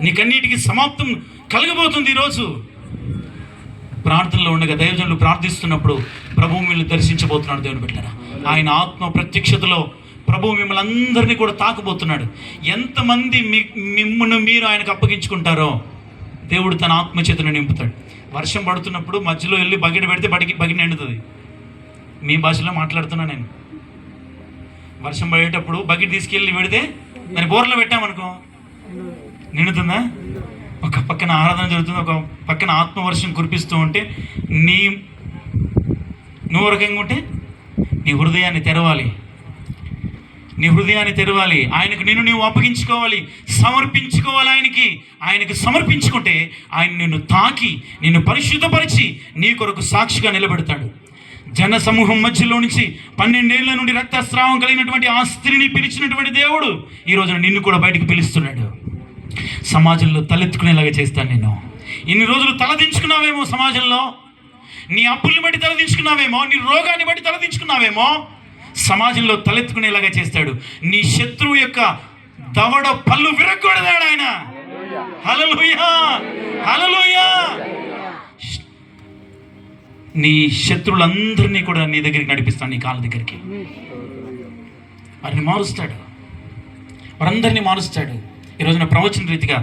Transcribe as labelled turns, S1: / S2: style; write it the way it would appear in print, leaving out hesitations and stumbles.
S1: నీ కన్నీటికి సమాప్తం కలగబోతుంది. ఈరోజు ప్రార్థనలో ఉండగా దైవజనులు ప్రార్థిస్తున్నప్పుడు ప్రభువు మిమ్మల్ని దర్శించబోతున్నాడు. దేవుని బిడ్డలారా, ఆయన ఆత్మ ప్రత్యక్షతలో ప్రభువు మిమ్మల్ని అందరినీ కూడా తాకబోతున్నాడు. ఎంతమంది మిమ్మల్ని మీరు ఆయనకు అప్పగించుకుంటారో దేవుడు తన ఆత్మచేతను నింపుతాడు. వర్షం పడుతున్నప్పుడు మధ్యలో వెళ్ళి బకెట్ పెడితే బకెట్ నిండుతుంది. మీ భాషలో మాట్లాడుతున్నా నేను. వర్షం పడేటప్పుడు బకెట్ తీసుకెళ్ళి పెడితే దాన్ని బోర్లో పెట్టామనుకో నిండుతుందా? ఒక పక్కన ఆరాధన జరుగుతుంది, ఒక పక్కన ఆత్మవర్షం కురిపిస్తూ ఉంటే నువ్వు రకంగా ఉంటే నీ హృదయాన్ని తెరవాలి. ఆయనకు నీవు అప్పగించుకోవాలి, సమర్పించుకోవాలి. ఆయనకు సమర్పించుకుంటే ఆయన నిన్ను తాకి నిన్ను పరిశుద్ధపరిచి నీ కొరకు సాక్షిగా నిలబెడతాడు. జన సమూహం మధ్యలో నుంచి 12 ఏళ్ల నుండి రక్తస్రావం కలిగినటువంటి ఆ స్త్రీని పిలిచినటువంటి దేవుడు ఈరోజు నిన్ను కూడా బయటకు పిలుస్తున్నాడు. సమాజంలో తలెత్తుకునేలాగా చేస్తాను నేను. ఇన్ని రోజులు తలదించుకున్నావేమో, సమాజంలో నీ అప్పుల్ని బట్టి తలదించుకున్నావేమో, నీ రోగాన్ని బట్టి తలదించుకున్నావేమో, సమాజంలో తలెత్తుకునేలాగా చేస్తాడు. నీ శత్రువు యొక్క దవడ పళ్ళు విరగొడతాడు ఆయన. హల్లెలూయా, హల్లెలూయా. నీ శత్రువులందరినీ కూడా నీ దగ్గరికి నడిపిస్తాడు, నీ కాళ్ళ దగ్గరికి. వారిని మారుస్తాడు, వారందరినీ మారుస్తాడు. ఈరోజున ప్రవచన రీతిగా